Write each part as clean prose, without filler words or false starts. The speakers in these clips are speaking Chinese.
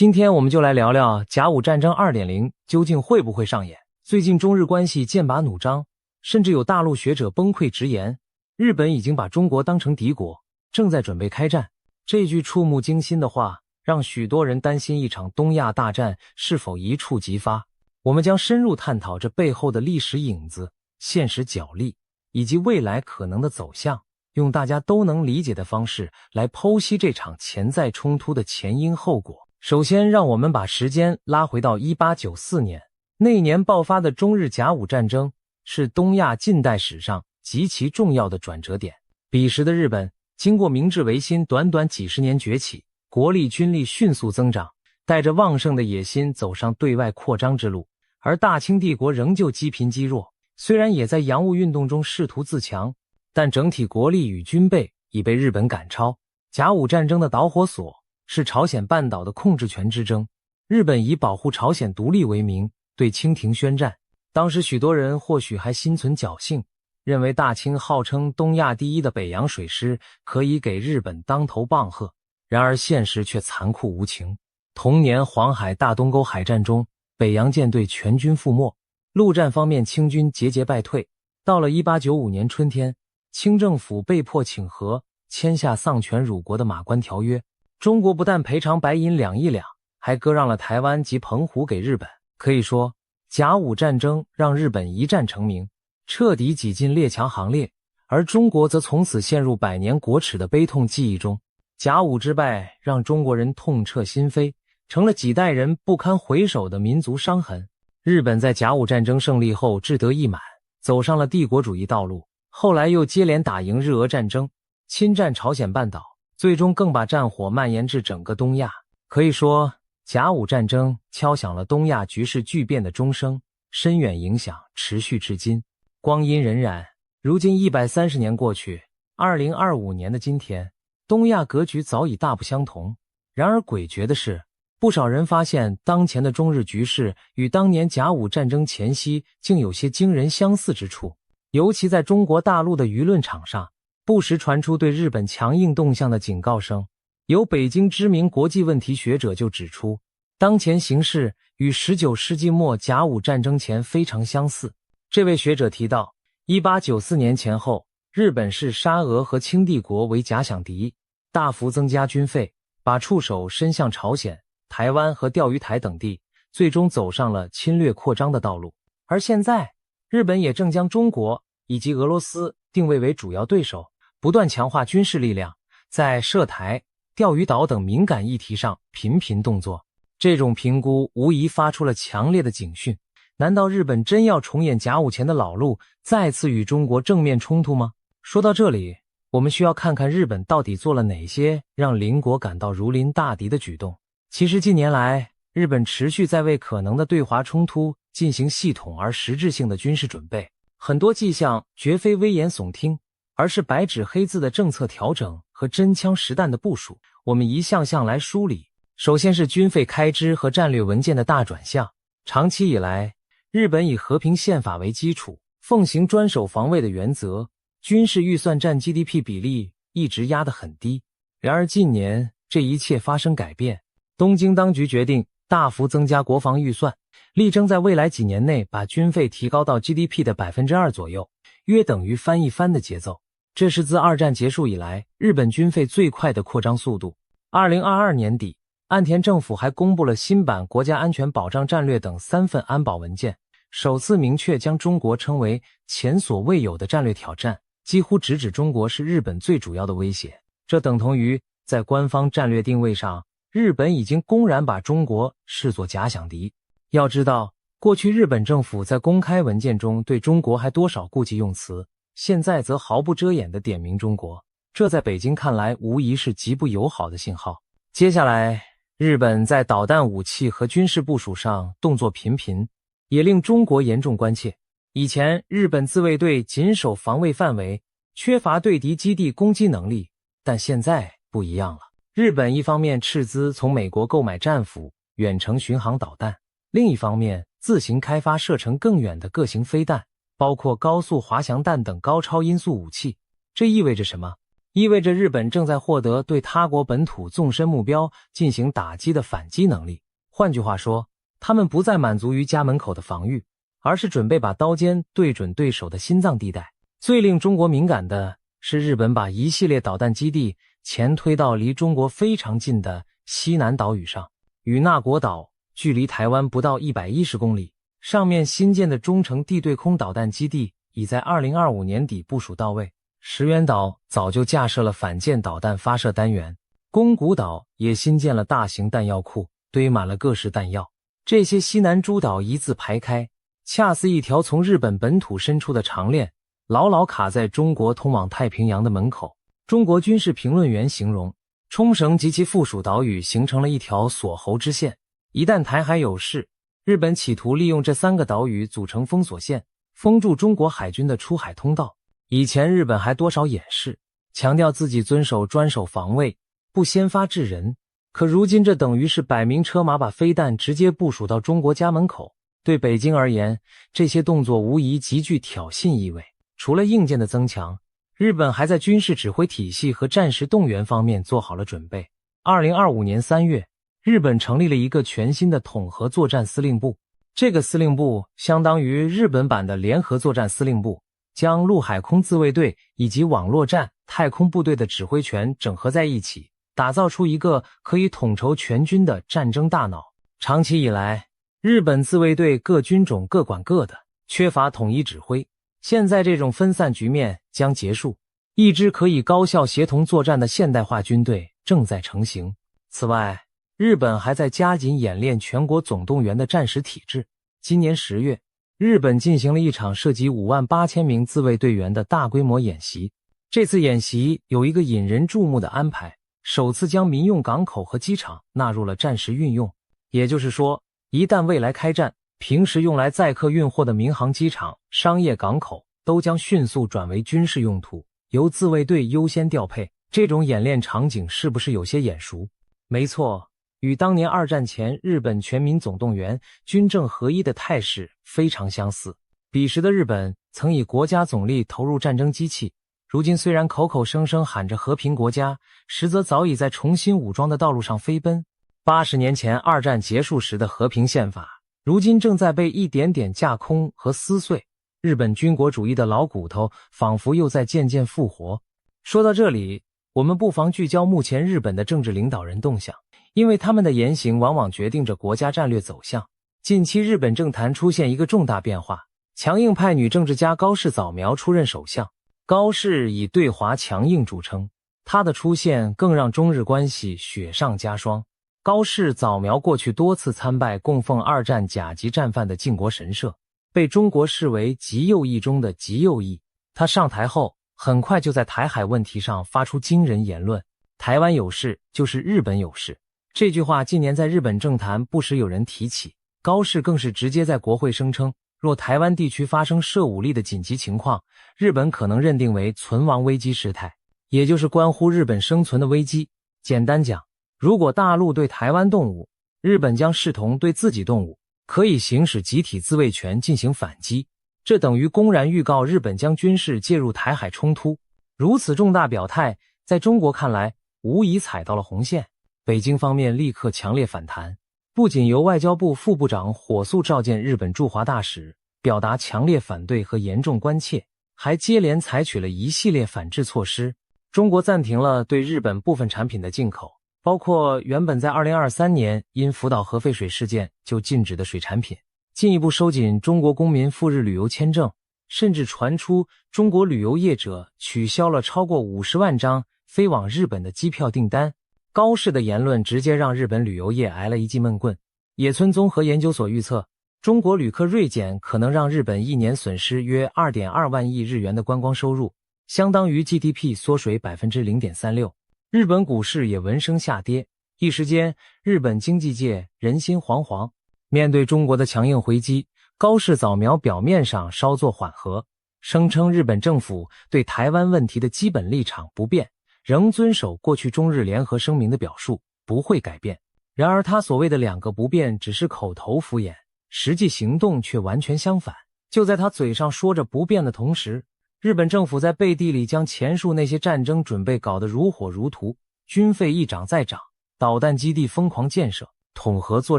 今天我们就来聊聊甲午战争 2.0 究竟会不会上演。最近中日关系剑拔弩张，甚至有大陆学者崩溃直言，日本已经把中国当成敌国，正在准备开战。这句触目惊心的话，让许多人担心一场东亚大战是否一触即发。我们将深入探讨这背后的历史影子、现实角力，以及未来可能的走向，用大家都能理解的方式来剖析这场潜在冲突的前因后果。首先，让我们把时间拉回到1894年，那年爆发的中日甲午战争是东亚近代史上极其重要的转折点。彼时的日本经过明治维新短短几十年崛起，国力军力迅速增长，带着旺盛的野心走上对外扩张之路。而大清帝国仍旧积贫积弱，虽然也在洋务运动中试图自强，但整体国力与军备已被日本赶超。甲午战争的导火索是朝鲜半岛的控制权之争，日本以保护朝鲜独立为名对清廷宣战。当时许多人或许还心存侥幸，认为大清号称东亚第一的北洋水师可以给日本当头棒喝，然而现实却残酷无情。同年黄海大东沟海战中，北洋舰队全军覆没，陆战方面清军节节败退。到了1895年春天，清政府被迫请和，签下丧权辱国的马关条约。中国不但赔偿白银2亿两，还割让了台湾及澎湖给日本。可以说，甲午战争让日本一战成名，彻底挤进列强行列，而中国则从此陷入百年国耻的悲痛记忆中。甲午之败让中国人痛彻心扉，成了几代人不堪回首的民族伤痕。日本在甲午战争胜利后志得意满，走上了帝国主义道路，后来又接连打赢日俄战争，侵占朝鲜半岛，最终更把战火蔓延至整个东亚。可以说，甲午战争敲响了东亚局势巨变的钟声，深远影响持续至今。光阴荏苒，如今130年过去，2025年的今天，东亚格局早已大不相同。然而诡谲的是，不少人发现当前的中日局势与当年甲午战争前夕竟有些惊人相似之处。尤其在中国大陆的舆论场上，不时传出对日本强硬动向的警告声。有北京知名国际问题学者就指出，当前形势与19世纪末甲午战争前非常相似。这位学者提到，1894年前后，日本视沙俄和清帝国为假想敌，大幅增加军费，把触手伸向朝鲜、台湾和钓鱼台等地，最终走上了侵略扩张的道路。而现在，日本也正将中国以及俄罗斯定位为主要对手，不断强化军事力量，在涉台、钓鱼岛等敏感议题上频频动作。这种评估无疑发出了强烈的警讯。难道日本真要重演甲午前的老路，再次与中国正面冲突吗？说到这里，我们需要看看日本到底做了哪些让邻国感到如临大敌的举动。其实近年来，日本持续在为可能的对华冲突进行系统而实质性的军事准备，很多迹象绝非危言耸听，而是白纸黑字的政策调整和真枪实弹的部署。我们一项项来梳理。首先是军费开支和战略文件的大转向。长期以来，日本以和平宪法为基础，奉行专守防卫的原则，军事预算占 GDP 比例一直压得很低。然而近年，这一切发生改变。东京当局决定大幅增加国防预算，力争在未来几年内把军费提高到 GDP 的 2% 左右，约等于翻一番的节奏。这是自二战结束以来，日本军费最快的扩张速度。2022年底，岸田政府还公布了新版国家安全保障战略等3份安保文件，首次明确将中国称为前所未有的战略挑战，几乎直指中国是日本最主要的威胁。这等同于在官方战略定位上，日本已经公然把中国视作假想敌。要知道，过去日本政府在公开文件中对中国还多少顾忌用词，现在则毫不遮掩地点名中国，这在北京看来无疑是极不友好的信号。接下来，日本在导弹武器和军事部署上动作频频，也令中国严重关切。以前日本自卫队谨守防卫范围，缺乏对敌基地攻击能力，但现在不一样了。日本一方面斥资从美国购买战斧、远程巡航导弹，另一方面自行开发射程更远的各型飞弹，包括高速滑翔弹等高超音速武器。这意味着什么？意味着日本正在获得对他国本土纵深目标进行打击的反击能力。换句话说，他们不再满足于家门口的防御，而是准备把刀尖对准对手的心脏地带。最令中国敏感的是，日本把一系列导弹基地前推到离中国非常近的西南岛屿上，与那国岛距离台湾不到110公里，上面新建的中程地对空导弹基地已在2025年底部署到位。石垣岛早就架设了反舰导弹发射单元，宫古岛也新建了大型弹药库，堆满了各式弹药。这些西南诸岛一字排开，恰似一条从日本本土伸出的长链，牢牢卡在中国通往太平洋的门口。中国军事评论员形容，冲绳及其附属岛屿形成了一条锁喉之线，一旦台海有事，日本企图利用这3个岛屿组成封锁线，封住中国海军的出海通道。以前日本还多少掩饰，强调自己遵守专守防卫，不先发制人，可如今这等于是摆明车马把飞弹直接部署到中国家门口。对北京而言，这些动作无疑极具挑衅意味。除了硬件的增强，日本还在军事指挥体系和战时动员方面做好了准备。2025年3月，日本成立了一个全新的统合作战司令部，这个司令部相当于日本版的联合作战司令部，将陆海空自卫队以及网络战、太空部队的指挥权整合在一起，打造出一个可以统筹全军的战争大脑。长期以来，日本自卫队各军种各管各的，缺乏统一指挥。现在这种分散局面将结束，一支可以高效协同作战的现代化军队正在成型。此外，日本还在加紧演练全国总动员的战时体制。今年10月，日本进行了一场涉及58000名自卫队员的大规模演习。这次演习有一个引人注目的安排，首次将民用港口和机场纳入了战时运用。也就是说，一旦未来开战，平时用来载客运货的民航机场、商业港口都将迅速转为军事用途，由自卫队优先调配。这种演练场景是不是有些眼熟？没错，与当年2战前日本全民总动员、军政合一的态势非常相似。彼时的日本曾以国家总力投入战争机器，如今虽然口口声声喊着和平国家，实则早已在重新武装的道路上飞奔。80年前2战结束时的和平宪法，如今正在被一点点架空和撕碎，日本军国主义的老骨头仿佛又在渐渐复活。说到这里，我们不妨聚焦目前日本的政治领导人动向，因为他们的言行往往决定着国家战略走向。近期日本政坛出现一个重大变化，强硬派女政治家高市早苗出任首相。高市以对华强硬著称，她的出现更让中日关系雪上加霜。高市早苗过去多次参拜供奉2战甲级战犯的靖国神社，被中国视为极右翼中的极右翼。他上台后，很快就在台海问题上发出惊人言论，台湾有事就是日本有事。这句话近年在日本政坛不时有人提起，高市更是直接在国会声称，若台湾地区发生涉武力的紧急情况，日本可能认定为存亡危机事态，也就是关乎日本生存的危机。简单讲，如果大陆对台湾动武，日本将视同对自己动武，可以行使集体自卫权进行反击，这等于公然预告日本将军事介入台海冲突。如此重大表态，在中国看来无疑踩到了红线。北京方面立刻强烈反弹，不仅由外交部副部长火速召见日本驻华大使，表达强烈反对和严重关切，还接连采取了一系列反制措施。中国暂停了对日本部分产品的进口，包括原本在2023年因福岛核废水事件就禁止的水产品，进一步收紧中国公民赴日旅游签证，甚至传出中国旅游业者取消了超过50万张飞往日本的机票订单。高市的言论直接让日本旅游业挨了一记闷棍。野村综合研究所预测，中国旅客锐减可能让日本一年损失约 2.2 万亿日元的观光收入，相当于 GDP 缩水 0.36%。日本股市也闻声下跌，一时间日本经济界人心惶惶。面对中国的强硬回击，高市早苗表面上稍作缓和，声称日本政府对台湾问题的基本立场不变，仍遵守过去中日联合声明的表述，不会改变。然而他所谓的2个不变只是口头敷衍，实际行动却完全相反。就在他嘴上说着不变的同时，日本政府在背地里将前述那些战争准备搞得如火如荼，军费一涨再涨，导弹基地疯狂建设，统合作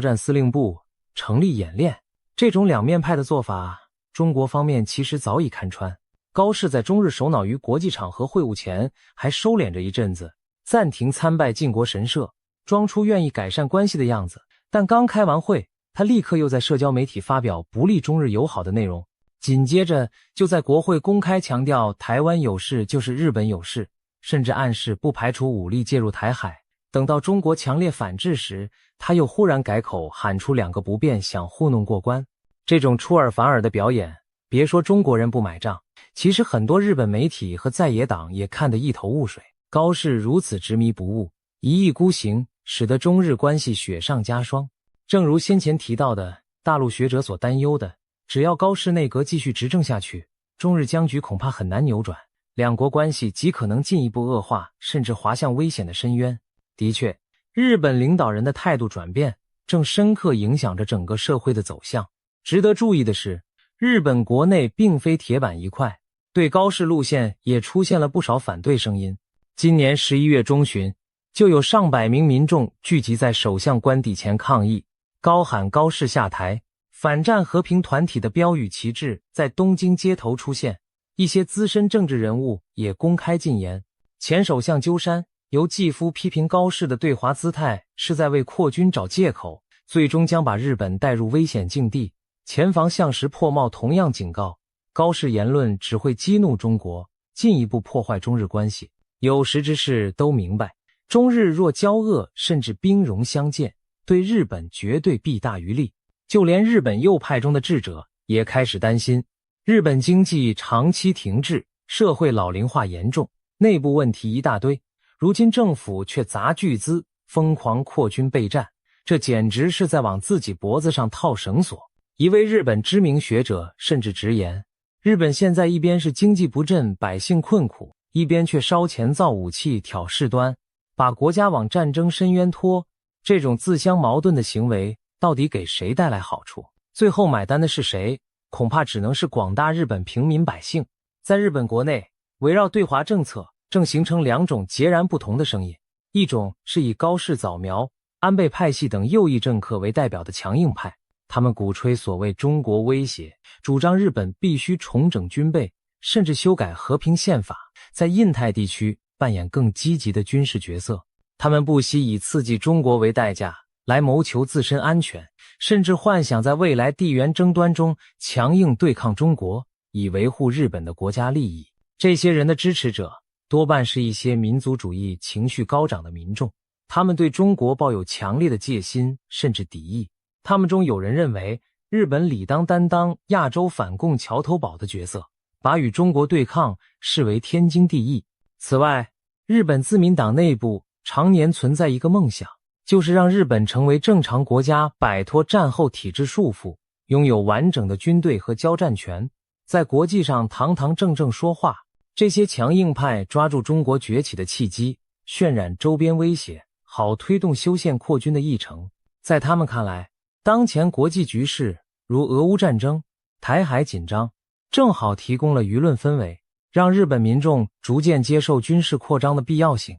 战司令部成立演练。这种两面派的做法，中国方面其实早已看穿。高适在中日首脑于国际场合会晤前还收敛着一阵子，暂停参拜靖国神社，装出愿意改善关系的样子。但刚开完会，他立刻又在社交媒体发表不利中日友好的内容，紧接着就在国会公开强调台湾有事就是日本有事，甚至暗示不排除武力介入台海。等到中国强烈反制时，他又忽然改口喊出2个不变，想糊弄过关。这种出尔反尔的表演，别说中国人不买账，其实很多日本媒体和在野党也看得一头雾水。高适如此执迷不悟，一意孤行，使得中日关系雪上加霜。正如先前提到的，大陆学者所担忧的，只要高适内阁继续执政下去，中日僵局恐怕很难扭转，两国关系极可能进一步恶化，甚至滑向危险的深渊。的确，日本领导人的态度转变正深刻影响着整个社会的走向。值得注意的是，日本国内并非铁板一块，对高适路线也出现了不少反对声音。今年11月中旬，就有上百名民众聚集在首相官邸前抗议，高喊高适下台，反战和平团体的标语旗帜在东京街头出现，一些资深政治人物也公开进言。前首相鸠山由继夫批评高适的对华姿态是在为扩军找借口，最终将把日本带入危险境地。前防相石破茂同样警告，高适言论只会激怒中国，进一步破坏中日关系。有识之士都明白，中日若交恶甚至兵戎相见，对日本绝对弊大于利。就连日本右派中的智者也开始担心，日本经济长期停滞，社会老龄化严重，内部问题一大堆，如今政府却砸巨资疯狂扩军备战，这简直是在往自己脖子上套绳索。一位日本知名学者甚至直言，日本现在一边是经济不振，百姓困苦，一边却烧钱造武器挑事端，把国家往战争深渊拖，这种自相矛盾的行为到底给谁带来好处？最后买单的是谁？恐怕只能是广大日本平民百姓。在日本国内，围绕对华政策正形成2种截然不同的声音，一种是以高市早苗、安倍派系等右翼政客为代表的强硬派，他们鼓吹所谓中国威胁，主张日本必须重整军备，甚至修改和平宪法，在印太地区扮演更积极的军事角色。他们不惜以刺激中国为代价来谋求自身安全，甚至幻想在未来地缘争端中强硬对抗中国，以维护日本的国家利益。这些人的支持者多半是一些民族主义情绪高涨的民众，他们对中国抱有强烈的戒心甚至敌意。他们中有人认为，日本理当担当亚洲反共桥头堡的角色，把与中国对抗视为天经地义。此外，日本自民党内部常年存在一个梦想，就是让日本成为正常国家，摆脱战后体制束缚，拥有完整的军队和交战权，在国际上堂堂正正说话。这些强硬派抓住中国崛起的契机，渲染周边威胁，好推动修宪扩军的议程。在他们看来，当前国际局势如俄乌战争、台海紧张，正好提供了舆论氛围，让日本民众逐渐接受军事扩张的必要性。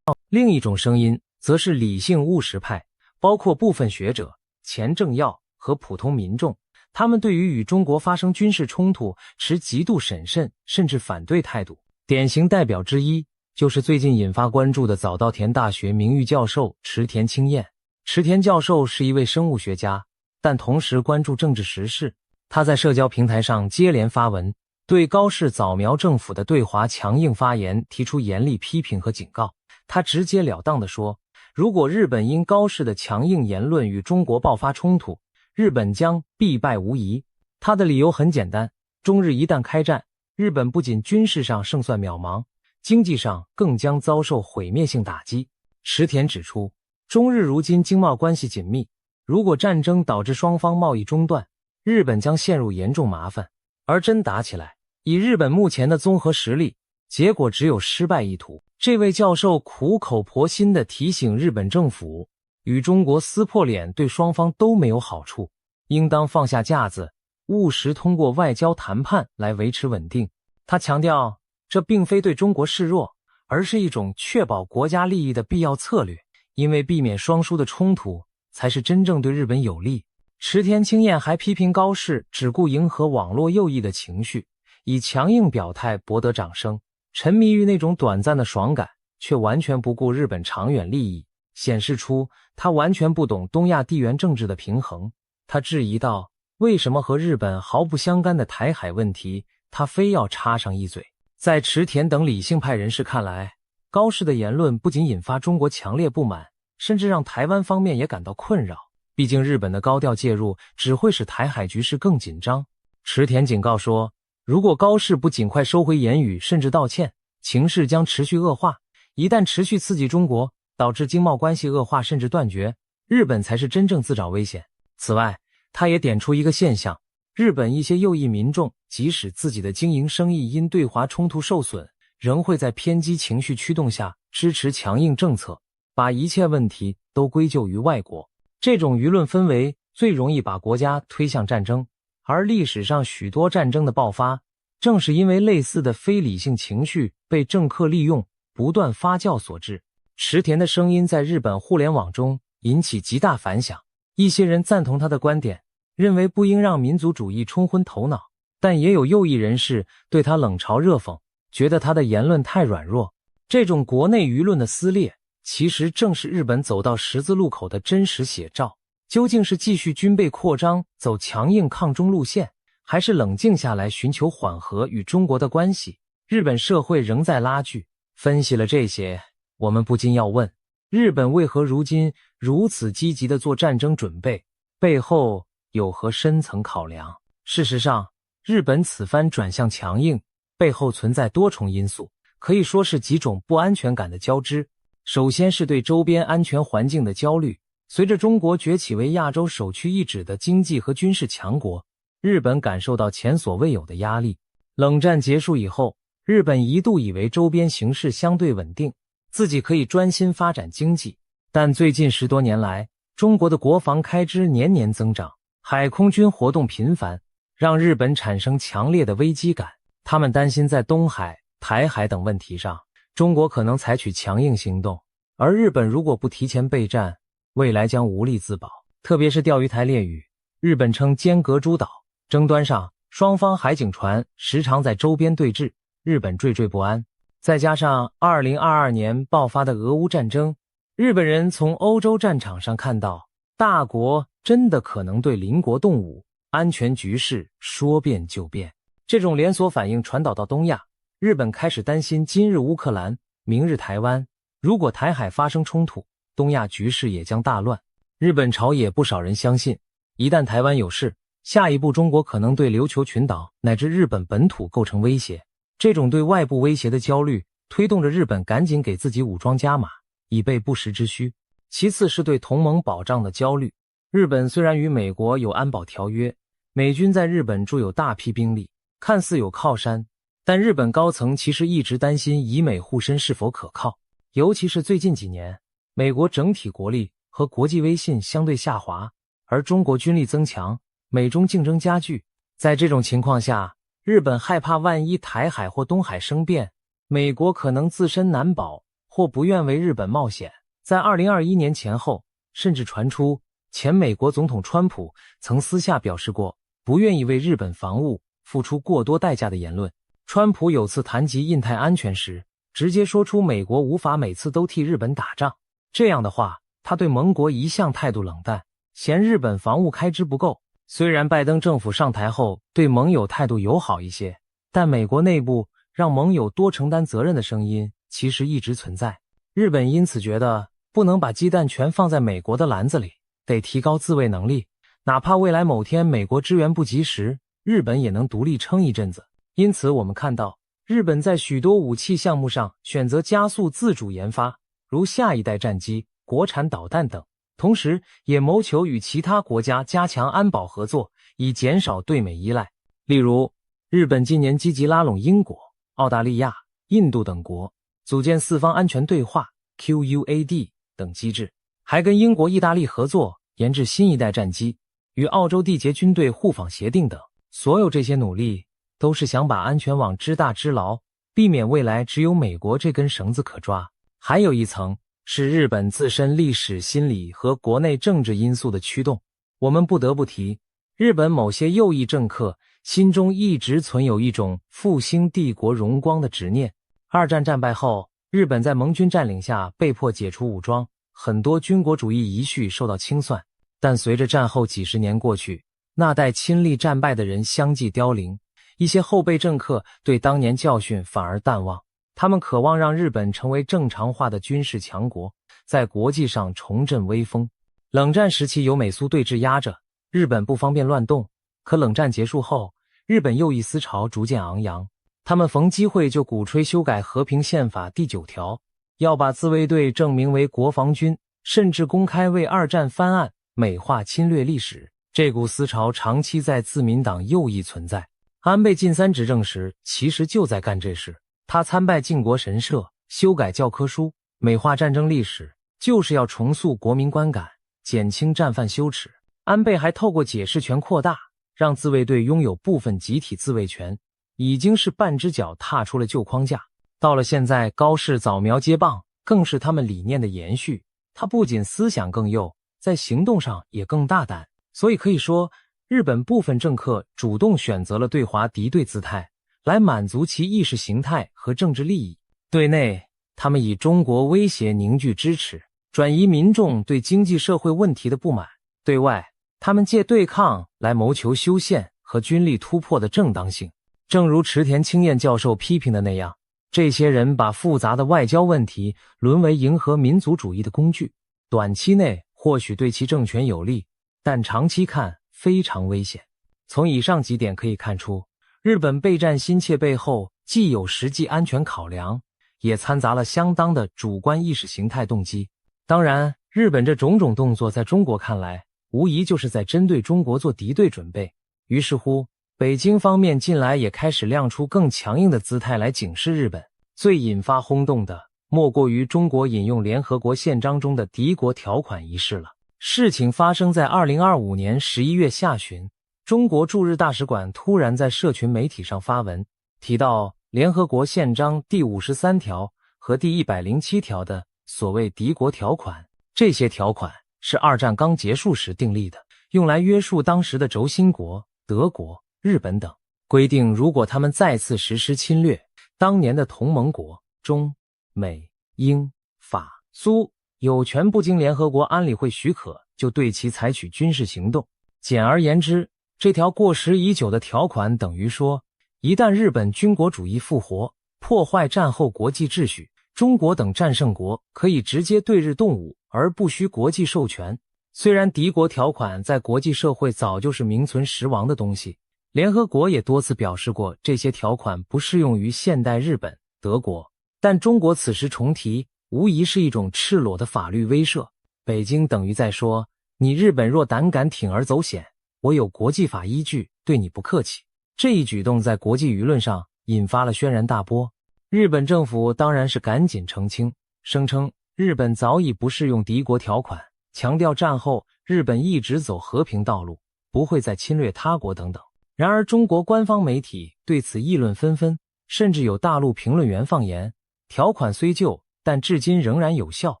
另一种声音则是理性务实派，包括部分学者、前政要和普通民众，他们对于与中国发生军事冲突持极度审慎甚至反对态度。典型代表之一就是最近引发关注的早稻田大学名誉教授池田清彦。池田教授是一位生物学家，但同时关注政治时事。他在社交平台上接连发文，对高市早苗政府的对华强硬发言提出严厉批评和警告。他直截了当地说，如果日本因高市的强硬言论与中国爆发冲突，日本将必败无疑。他的理由很简单，中日一旦开战，日本不仅军事上胜算渺茫，经济上更将遭受毁灭性打击。池田指出，中日如今经贸关系紧密，如果战争导致双方贸易中断，日本将陷入严重麻烦，而真打起来，以日本目前的综合实力，结果只有失败一途。这位教授苦口婆心地提醒日本政府，与中国撕破脸对双方都没有好处，应当放下架子，务实通过外交谈判来维持稳定。他强调，这并非对中国示弱，而是一种确保国家利益的必要策略，因为避免双输的冲突才是真正对日本有利。池田清彦还批评高市只顾迎合网络右翼的情绪，以强硬表态博得掌声，沉迷于那种短暂的爽感，却完全不顾日本长远利益，显示出他完全不懂东亚地缘政治的平衡。他质疑道，为什么和日本毫不相干的台海问题，他非要插上一嘴？在池田等理性派人士看来，高市的言论不仅引发中国强烈不满，甚至让台湾方面也感到困扰。毕竟日本的高调介入只会使台海局势更紧张。池田警告说，如果高市不尽快收回言语甚至道歉，情势将持续恶化。一旦持续刺激中国，导致经贸关系恶化甚至断绝，日本才是真正自找危险。此外，他也点出一个现象，日本一些右翼民众即使自己的经营生意因对华冲突受损，仍会在偏激情绪驱动下支持强硬政策，把一切问题都归咎于外国。这种舆论氛围最容易把国家推向战争，而历史上许多战争的爆发，正是因为类似的非理性情绪被政客利用，不断发酵所致。池田的声音在日本互联网中引起极大反响，一些人赞同他的观点，认为不应让民族主义冲昏头脑，但也有右翼人士对他冷嘲热讽，觉得他的言论太软弱。这种国内舆论的撕裂，其实正是日本走到十字路口的真实写照。究竟是继续军备扩张，走强硬抗中路线，还是冷静下来寻求缓和与中国的关系？日本社会仍在拉锯。分析了这些，我们不禁要问，日本为何如今如此积极地做战争准备，背后有何深层考量？事实上，日本此番转向强硬，背后存在多重因素，可以说是几种不安全感的交织。首先是对周边安全环境的焦虑。随着中国崛起为亚洲首屈一指的经济和军事强国，日本感受到前所未有的压力。冷战结束以后，日本一度以为周边形势相对稳定，自己可以专心发展经济。但最近10多年来，中国的国防开支年年增长，海空军活动频繁，让日本产生强烈的危机感。他们担心在东海、台海等问题上，中国可能采取强硬行动，而日本如果不提前备战，未来将无力自保。特别是钓鱼台列屿，日本称尖阁诸岛，争端上双方海警船时常在周边对峙，日本惴惴不安。再加上2022年爆发的俄乌战争，日本人从欧洲战场上看到，大国真的可能对邻国动武，安全局势说变就变。这种连锁反应传导到东亚，日本开始担心今日乌克兰，明日台湾，如果台海发生冲突，东亚局势也将大乱。日本朝野不少人相信，一旦台湾有事，下一步中国可能对琉球群岛乃至日本本土构成威胁。这种对外部威胁的焦虑，推动着日本赶紧给自己武装加码，以备不时之需。其次是对同盟保障的焦虑。日本虽然与美国有安保条约，美军在日本驻有大批兵力，看似有靠山，但日本高层其实一直担心以美护身是否可靠。尤其是最近几年，美国整体国力和国际威信相对下滑，而中国军力增强，美中竞争加剧。在这种情况下，日本害怕万一台海或东海生变，美国可能自身难保，或不愿为日本冒险。在2021年前后，甚至传出前美国总统川普曾私下表示过不愿意为日本防务付出过多代价的言论。川普有次谈及印太安全时，直接说出美国无法每次都替日本打仗。这样的话，他对盟国一向态度冷淡，嫌日本防务开支不够。虽然拜登政府上台后对盟友态度友好一些，但美国内部让盟友多承担责任的声音其实一直存在。日本因此觉得不能把鸡蛋全放在美国的篮子里，得提高自卫能力，哪怕未来某天美国支援不及时，日本也能独立撑一阵子。因此我们看到，日本在许多武器项目上选择加速自主研发，如下一代战机、国产导弹等，同时也谋求与其他国家加强安保合作，以减少对美依赖。例如，日本今年积极拉拢英国、澳大利亚、印度等国，组建四方安全对话 QUAD 等机制，还跟英国、意大利合作研制新一代战机，与澳洲缔结军队互访协定等。所有这些努力都是想把安全网织大织牢，避免未来只有美国这根绳子可抓。还有一层是日本自身历史心理和国内政治因素的驱动。我们不得不提，日本某些右翼政客心中一直存有一种复兴帝国荣光的执念。二战战败后，日本在盟军占领下被迫解除武装，很多军国主义遗绪受到清算。但随着战后几十年过去，那代亲历战败的人相继凋零，一些后备政客对当年教训反而淡忘。他们渴望让日本成为正常化的军事强国，在国际上重振威风。冷战时期有美苏对峙压着，日本不方便乱动。可冷战结束后，日本右翼思潮逐渐昂扬，他们逢机会就鼓吹修改和平宪法第9条，要把自卫队证明为国防军，甚至公开为二战翻案，美化侵略历史。这股思潮长期在自民党右翼存在。安倍晋三执政时其实就在干这事，他参拜靖国神社，修改教科书，美化战争历史，就是要重塑国民观感，减轻战犯羞耻。安倍还透过解释权扩大，让自卫队拥有部分集体自卫权，已经是半只脚踏出了旧框架。到了现在，高市早苗接棒，更是他们理念的延续。他不仅思想更右，在行动上也更大胆。所以可以说，日本部分政客主动选择了对华敌对姿态，来满足其意识形态和政治利益。对内，他们以中国威胁凝聚支持，转移民众对经济社会问题的不满；对外，他们借对抗来谋求修宪和军力突破的正当性。正如池田清彦教授批评的那样，这些人把复杂的外交问题沦为迎合民族主义的工具，短期内或许对其政权有利，但长期看非常危险。从以上几点可以看出，日本备战心切背后既有实际安全考量，也掺杂了相当的主观意识形态动机。当然，日本这种种动作在中国看来，无疑就是在针对中国做敌对准备。于是乎，北京方面近来也开始亮出更强硬的姿态来警示日本。最引发轰动的，莫过于中国引用联合国宪章中的敌国条款一事了。事情发生在2025年11月下旬，中国驻日大使馆突然在社群媒体上发文，提到联合国宪章第53条和第107条的所谓敌国条款。这些条款是二战刚结束时订立的，用来约束当时的轴心国德国、日本等，规定如果他们再次实施侵略，当年的同盟国中、美、英、法、苏有权不经联合国安理会许可就对其采取军事行动。简而言之，这条过时已久的条款等于说，一旦日本军国主义复活，破坏战后国际秩序，中国等战胜国可以直接对日动武，而不需国际授权。虽然敌国条款在国际社会早就是名存实亡的东西，联合国也多次表示过这些条款不适用于现代日本、德国，但中国此时重提，无疑是一种赤裸的法律威慑。北京等于在说，你日本若胆敢铤而走险，我有国际法依据对你不客气。这一举动在国际舆论上引发了轩然大波。日本政府当然是赶紧澄清，声称日本早已不适用敌国条款，强调战后日本一直走和平道路，不会再侵略他国等等。然而中国官方媒体对此议论纷纷，甚至有大陆评论员放言，条款虽旧，但至今仍然有效，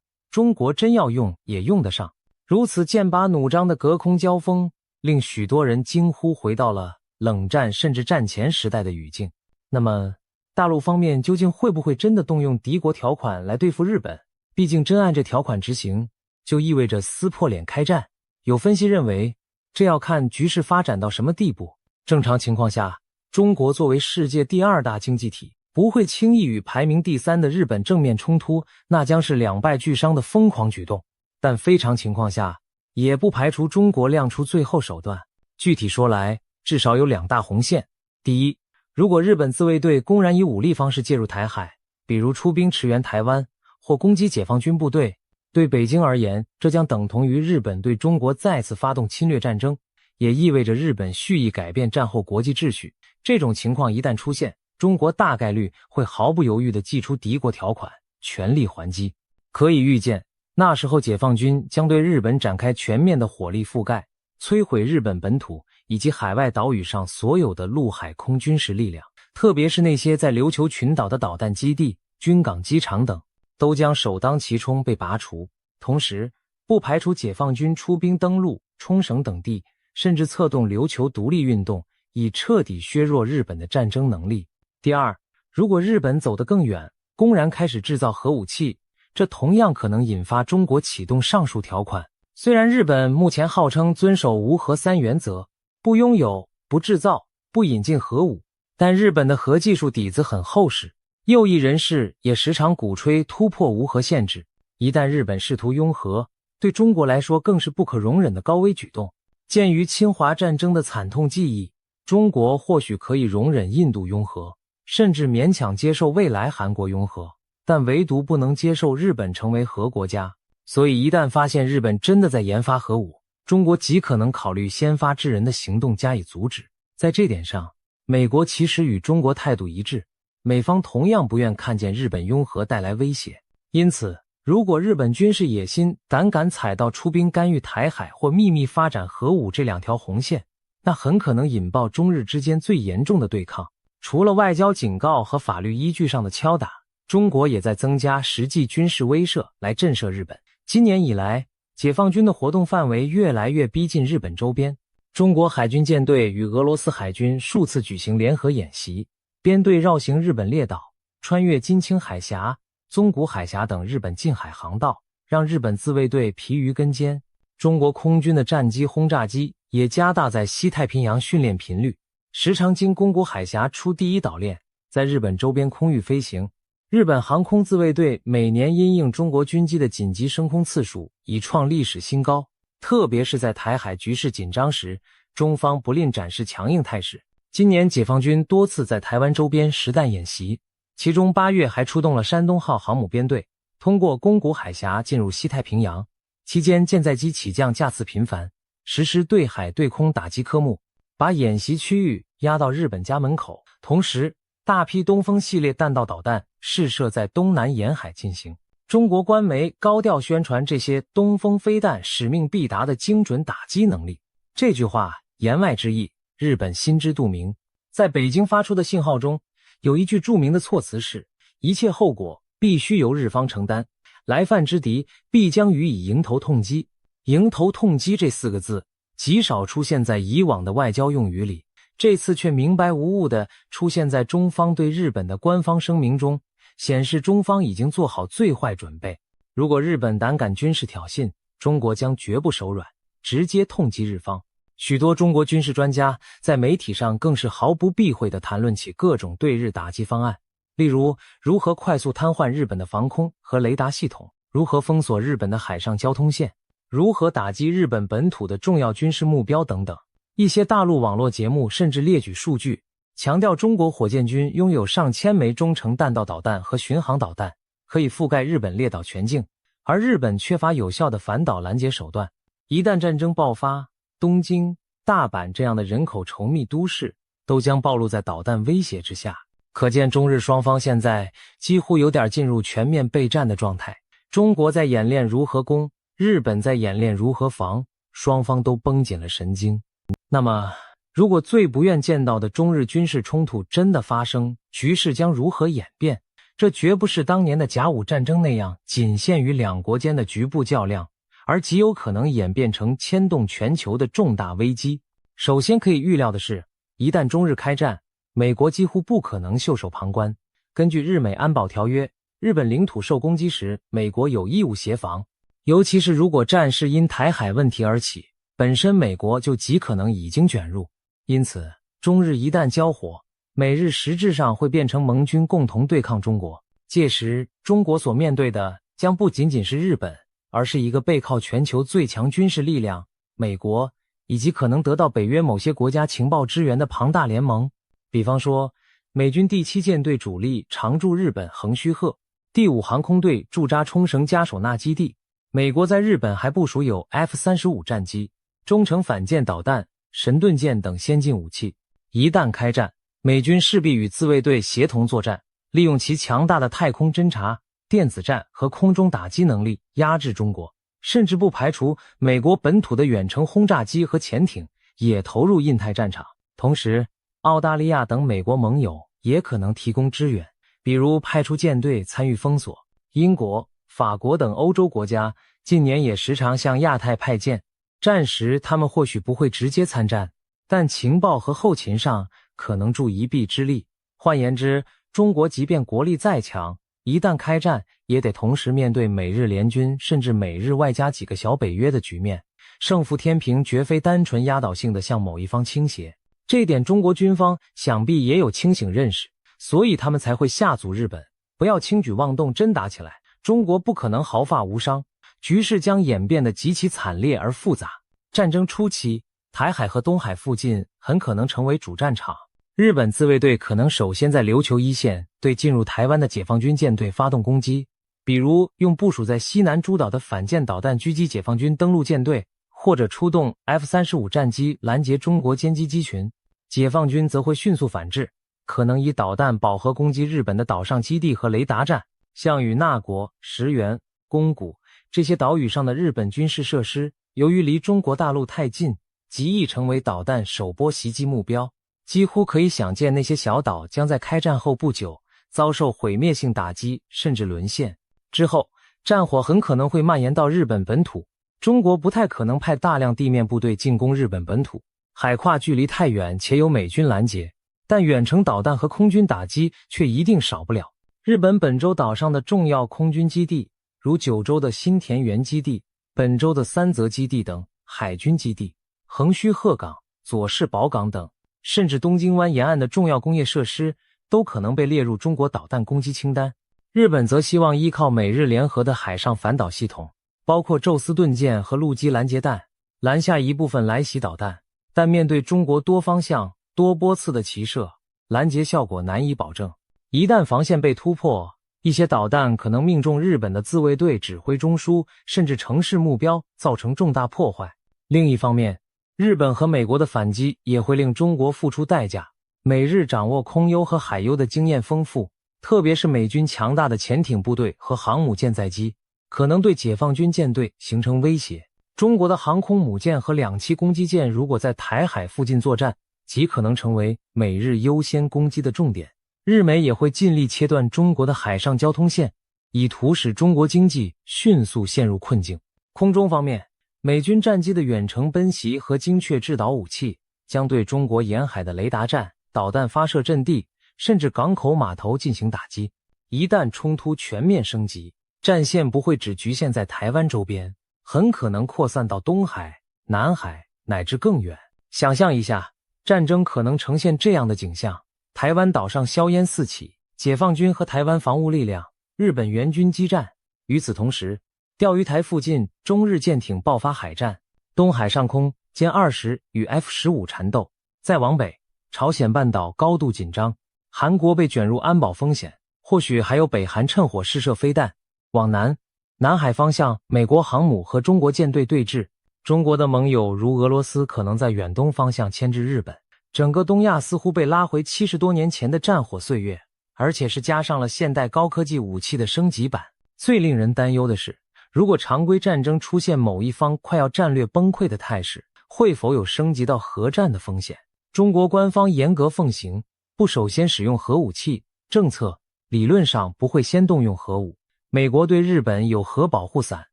中国真要用也用得上。如此剑拔弩张的隔空交锋，令许多人惊呼回到了冷战甚至战前时代的语境。那么大陆方面究竟会不会真的动用敌国条款来对付日本？毕竟真按这条款执行，就意味着撕破脸开战。有分析认为，这要看局势发展到什么地步。正常情况下，中国作为世界第2大经济体，不会轻易与排名第3的日本正面冲突，那将是两败俱伤的疯狂举动。但非常情况下，也不排除中国亮出最后手段。具体说来，至少有2大红线。第一，如果日本自卫队公然以武力方式介入台海，比如出兵驰援台湾或攻击解放军部队，对北京而言，这将等同于日本对中国再次发动侵略战争，也意味着日本蓄意改变战后国际秩序。这种情况一旦出现，中国大概率会毫不犹豫地祭出敌国条款，全力还击。可以预见，那时候解放军将对日本展开全面的火力覆盖，摧毁日本本土以及海外岛屿上所有的陆海空军事力量，特别是那些在琉球群岛的导弹基地、军港、机场等，都将首当其冲被拔除。同时，不排除解放军出兵登陆冲绳等地，甚至策动琉球独立运动，以彻底削弱日本的战争能力。第二，如果日本走得更远，公然开始制造核武器，这同样可能引发中国启动上述条款。虽然日本目前号称遵守无核三原则，不拥有、不制造、不引进核武，但日本的核技术底子很厚实，右翼人士也时常鼓吹突破无核限制。一旦日本试图拥核，对中国来说更是不可容忍的高危举动。鉴于侵华战争的惨痛记忆，中国或许可以容忍印度拥核，甚至勉强接受未来韩国拥核，但唯独不能接受日本成为核国家。所以一旦发现日本真的在研发核武，中国极可能考虑先发制人的行动加以阻止。在这点上，美国其实与中国态度一致，美方同样不愿看见日本拥核带来威胁。因此，如果日本军事野心胆敢踩到出兵干预台海或秘密发展核武这两条红线，那很可能引爆中日之间最严重的对抗。除了外交警告和法律依据上的敲打，中国也在增加实际军事威慑来震慑日本。今年以来，解放军的活动范围越来越逼近日本周边。中国海军舰队与俄罗斯海军数次举行联合演习，编队绕行日本列岛，穿越金青海峡、宗谷海峡等日本近海航道，让日本自卫队疲于跟监。中国空军的战机、轰炸机也加大在西太平洋训练频率，时常经宫古海峡出第一岛链，在日本周边空域飞行。日本航空自卫队每年因应中国军机的紧急升空次数已创历史新高，特别是在台海局势紧张时，中方不吝展示强硬态势。今年解放军多次在台湾周边实弹演习，其中8月还出动了山东号航母编队，通过宫古海峡进入西太平洋。期间舰载机起降架次频繁，实施对海对空打击科目，把演习区域压到日本家门口。同时，大批东风系列弹道导弹试射在东南沿海进行。中国官媒高调宣传这些东风飞弹使命必达的精准打击能力。这句话言外之意，日本心知肚明。在北京发出的信号中，有一句著名的措辞是：一切后果必须由日方承担，来犯之敌必将予以迎头痛击。迎头痛击这4个字极少出现在以往的外交用语里，这次却明白无误地出现在中方对日本的官方声明中，显示中方已经做好最坏准备。如果日本胆敢军事挑衅，中国将绝不手软，直接痛击日方。许多中国军事专家在媒体上更是毫不避讳地谈论起各种对日打击方案，例如如何快速瘫痪日本的防空和雷达系统，如何封锁日本的海上交通线，如何打击日本本土的重要军事目标等等。一些大陆网络节目甚至列举数据，强调中国火箭军拥有上千枚中程弹道导弹和巡航导弹，可以覆盖日本列岛全境，而日本缺乏有效的反导拦截手段。一旦战争爆发，东京、大阪这样的人口稠密都市都将暴露在导弹威胁之下。可见中日双方现在几乎有点进入全面备战的状态。中国在演练如何攻，日本在演练如何防，双方都绷紧了神经。那么，如果最不愿见到的中日军事冲突真的发生，局势将如何演变？这绝不是当年的甲午战争那样仅限于两国间的局部较量，而极有可能演变成牵动全球的重大危机。首先可以预料的是，一旦中日开战，美国几乎不可能袖手旁观。根据日美安保条约，日本领土受攻击时，美国有义务协防，尤其是如果战事因台海问题而起，本身美国就极可能已经卷入。因此，中日一旦交火，美日实质上会变成盟军共同对抗中国。届时，中国所面对的将不仅仅是日本，而是一个背靠全球最强军事力量美国，以及可能得到北约某些国家情报支援的庞大联盟。比方说，美军第7舰队主力常驻日本横须贺，第5航空队驻扎冲绳加手纳基地。美国在日本还部署有 F-35 战机、中程反舰导弹、神盾舰等先进武器。一旦开战，美军势必与自卫队协同作战，利用其强大的太空侦察、电子战和空中打击能力压制中国，甚至不排除美国本土的远程轰炸机和潜艇也投入印太战场。同时，澳大利亚等美国盟友也可能提供支援，比如派出舰队参与封锁。英国、法国等欧洲国家近年也时常向亚太派舰，战时他们或许不会直接参战，但情报和后勤上可能助一臂之力。换言之，中国即便国力再强，一旦开战，也得同时面对美日联军甚至美日外加几个小北约的局面，胜负天平绝非单纯压倒性的向某一方倾斜。这一点中国军方想必也有清醒认识，所以他们才会下阻日本不要轻举妄动，真打起来，中国不可能毫发无伤，局势将演变得极其惨烈而复杂。战争初期，台海和东海附近很可能成为主战场，日本自卫队可能首先在琉球一线对进入台湾的解放军舰队发动攻击，比如用部署在西南诸岛的反舰导弹狙击解放军登陆舰队，或者出动 F-35战机拦截中国歼击机群。解放军则会迅速反制，可能以导弹饱和攻击日本的岛上基地和雷达站，像与那国、石垣、宫古这些岛屿上的日本军事设施，由于离中国大陆太近，极易成为导弹首波袭击目标。几乎可以想见那些小岛将在开战后不久遭受毁灭性打击，甚至沦陷。之后，战火很可能会蔓延到日本本土，中国不太可能派大量地面部队进攻日本本土，海跨距离太远且有美军拦截，但远程导弹和空军打击却一定少不了。日本本州岛上的重要空军基地，如九州的新田原基地、本州的三泽基地等海军基地，横须贺港、佐世保港等，甚至东京湾沿岸的重要工业设施都可能被列入中国导弹攻击清单。日本则希望依靠美日联合的海上反导系统，包括宙斯盾舰和陆基拦截弹，拦下一部分来袭导弹，但面对中国多方向、多波次的齐射，拦截效果难以保证。一旦防线被突破，一些导弹可能命中日本的自卫队指挥中枢，甚至城市目标，造成重大破坏。另一方面，日本和美国的反击也会令中国付出代价。美日掌握空优和海优的经验丰富，特别是美军强大的潜艇部队和航母舰载机，可能对解放军舰队形成威胁。中国的航空母舰和两栖攻击舰如果在台海附近作战，极可能成为美日优先攻击的重点。日美也会尽力切断中国的海上交通线，以图使中国经济迅速陷入困境。空中方面，美军战机的远程奔袭和精确制导武器将对中国沿海的雷达站、导弹发射阵地，甚至港口码头进行打击。一旦冲突全面升级，战线不会只局限在台湾周边，很可能扩散到东海、南海乃至更远。想象一下，战争可能呈现这样的景象：台湾岛上硝烟四起，解放军和台湾防务力量、日本援军激战。与此同时，钓鱼台附近中日舰艇爆发海战，东海上空歼20与 F-15缠斗。再往北，朝鲜半岛高度紧张，韩国被卷入安保风险，或许还有北韩趁火试射飞弹。往南，南海方向美国航母和中国舰队对峙，中国的盟友如俄罗斯可能在远东方向牵制日本。整个东亚似乎被拉回70多年前的战火岁月，而且是加上了现代高科技武器的升级版。最令人担忧的是，如果常规战争出现某一方快要战略崩溃的态势，会否有升级到核战的风险？中国官方严格奉行不首先使用核武器政策，理论上不会先动用核武。美国对日本有核保护伞，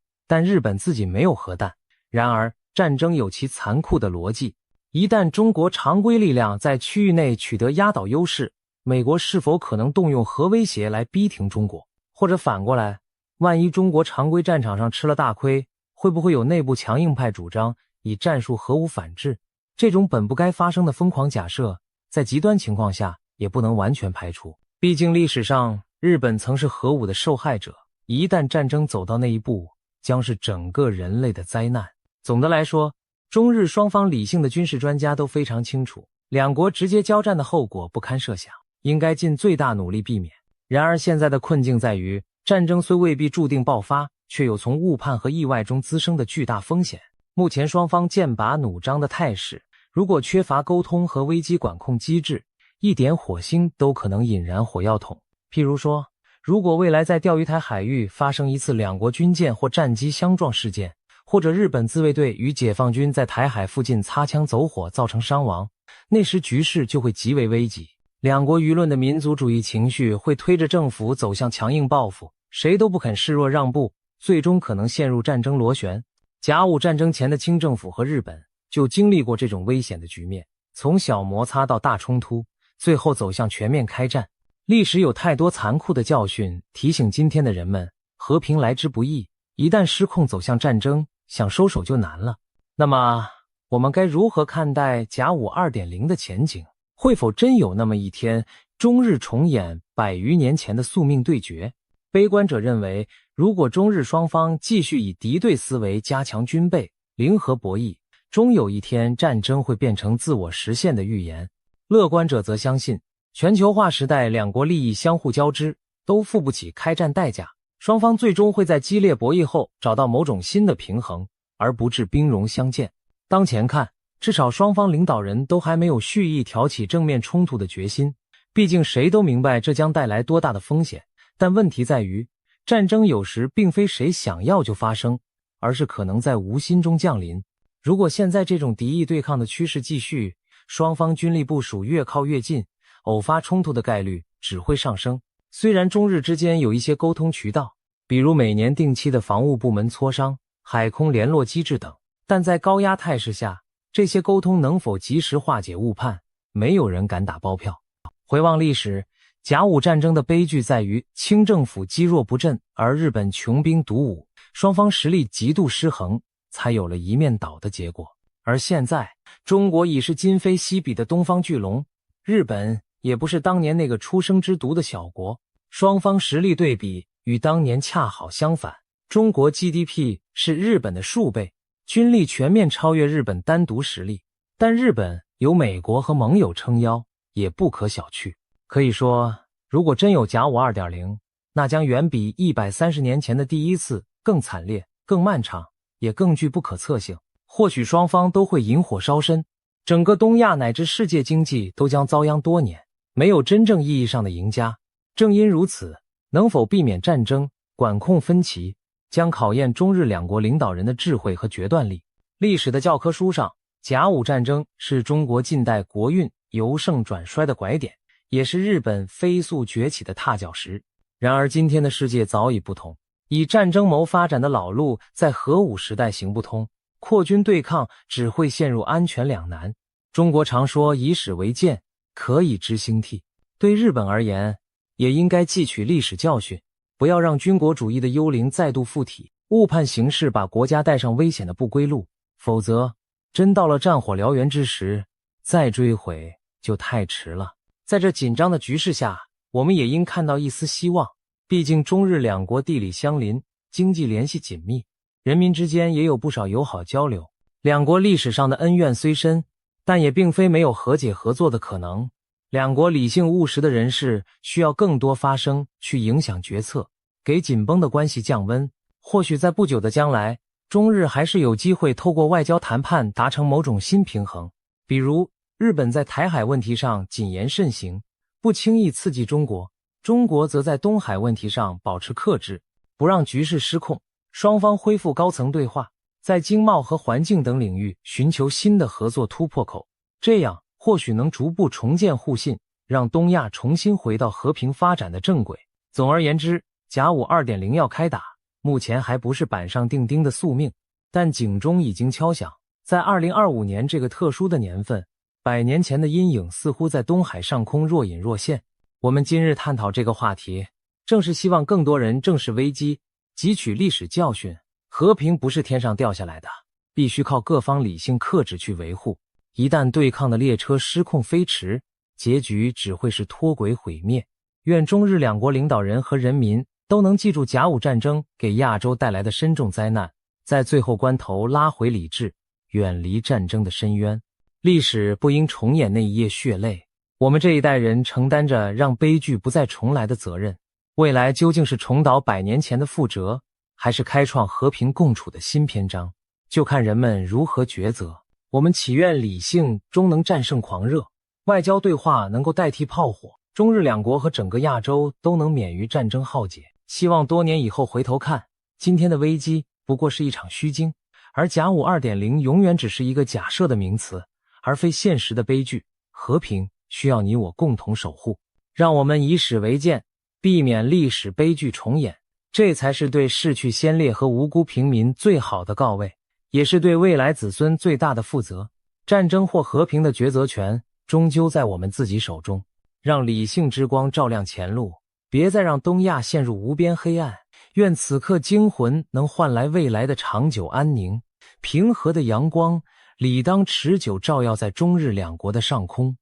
但日本自己没有核弹。然而，战争有其残酷的逻辑。一旦中国常规力量在区域内取得压倒优势，美国是否可能动用核威胁来逼停中国？或者反过来，万一中国常规战场上吃了大亏，会不会有内部强硬派主张以战术核武反制？这种本不该发生的疯狂假设，在极端情况下也不能完全排除。毕竟历史上，日本曾是核武的受害者，一旦战争走到那一步，将是整个人类的灾难。总的来说，中日双方理性的军事专家都非常清楚，两国直接交战的后果不堪设想，应该尽最大努力避免。然而现在的困境在于，战争虽未必注定爆发，却有从误判和意外中滋生的巨大风险。目前双方剑拔弩张的态势，如果缺乏沟通和危机管控机制，一点火星都可能引燃火药桶。譬如说，如果未来在钓鱼台海域发生一次两国军舰或战机相撞事件，或者日本自卫队与解放军在台海附近擦枪走火造成伤亡，那时局势就会极为危急。两国舆论的民族主义情绪会推着政府走向强硬报复，谁都不肯示弱让步，最终可能陷入战争螺旋。甲午战争前的清政府和日本就经历过这种危险的局面，从小摩擦到大冲突，最后走向全面开战。历史有太多残酷的教训，提醒今天的人们，和平来之不易，一旦失控走向战争，想收手就难了。那么，我们该如何看待甲午 2.0 的前景？会否真有那么一天，中日重演100余年前的宿命对决？悲观者认为，如果中日双方继续以敌对思维加强军备，零和博弈，终有一天战争会变成自我实现的预言。乐观者则相信，全球化时代两国利益相互交织，都付不起开战代价，双方最终会在激烈博弈后找到某种新的平衡，而不致兵戎相见。当前看，至少双方领导人都还没有蓄意挑起正面冲突的决心，毕竟谁都明白这将带来多大的风险。但问题在于，战争有时并非谁想要就发生，而是可能在无心中降临。如果现在这种敌意对抗的趋势继续，双方军力部署越靠越近，偶发冲突的概率只会上升。虽然中日之间有一些沟通渠道，比如每年定期的防务部门磋商、海空联络机制等，但在高压态势下，这些沟通能否及时化解误判，没有人敢打包票。回望历史，甲午战争的悲剧在于清政府积弱不振，而日本穷兵黩武，双方实力极度失衡，才有了一面倒的结果。而现在，中国已是今非昔比的东方巨龙，日本也不是当年那个初生之犊的小国，双方实力对比与当年恰好相反。中国 GDP 是日本的数倍，军力全面超越日本单独实力，但日本有美国和盟友撑腰，也不可小觑。可以说，如果真有甲午 2.0， 那将远比130年前的第一次更惨烈、更漫长，也更具不可测性。或许双方都会引火烧身，整个东亚乃至世界经济都将遭殃多年，没有真正意义上的赢家。正因如此，能否避免战争、管控分歧，将考验中日两国领导人的智慧和决断力。历史的教科书上，甲午战争是中国近代国运由盛转衰的拐点，也是日本飞速崛起的踏脚石。然而今天的世界早已不同，以战争谋发展的老路在核武时代行不通，扩军对抗只会陷入安全两难。中国常说以史为鉴，可以知兴替。对日本而言，也应该汲取历史教训，不要让军国主义的幽灵再度附体，误判形势，把国家带上危险的不归路。否则，真到了战火燎原之时，再追悔就太迟了。在这紧张的局势下，我们也应看到一丝希望。毕竟中日两国地理相邻，经济联系紧密，人民之间也有不少友好交流。两国历史上的恩怨虽深，但也并非没有和解合作的可能。两国理性务实的人士需要更多发声，去影响决策，给紧绷的关系降温。或许在不久的将来，中日还是有机会透过外交谈判达成某种新平衡。比如，日本在台海问题上谨言慎行，不轻易刺激中国，中国则在东海问题上保持克制，不让局势失控。双方恢复高层对话，在经贸和环境等领域寻求新的合作突破口，这样或许能逐步重建互信，让东亚重新回到和平发展的正轨。总而言之，甲午 2.0 要开打，目前还不是板上钉钉的宿命，但警钟已经敲响。在2025年这个特殊的年份，100年前的阴影似乎在东海上空若隐若现。我们今日探讨这个话题，正是希望更多人正视危机，汲取历史教训。和平不是天上掉下来的，必须靠各方理性克制去维护。一旦对抗的列车失控飞驰，结局只会是脱轨毁灭。愿中日两国领导人和人民都能记住甲午战争给亚洲带来的深重灾难，在最后关头拉回理智，远离战争的深渊。历史不应重演那一夜血泪，我们这一代人承担着让悲剧不再重来的责任。未来究竟是重蹈100年前的覆辙，还是开创和平共处的新篇章，就看人们如何抉择。我们祈愿理性终能战胜狂热，外交对话能够代替炮火，中日两国和整个亚洲都能免于战争浩劫。希望多年以后回头看，今天的危机不过是一场虚惊，而甲午 2.0 永远只是一个假设的名词，而非现实的悲剧。和平需要你我共同守护，让我们以史为鉴，避免历史悲剧重演，这才是对逝去先烈和无辜平民最好的告慰，也是对未来子孙最大的负责。战争或和平的抉择权终究在我们自己手中，让理性之光照亮前路，别再让东亚陷入无边黑暗。愿此刻精魂能换来未来的长久安宁，平和的阳光理当持久照耀在中日两国的上空。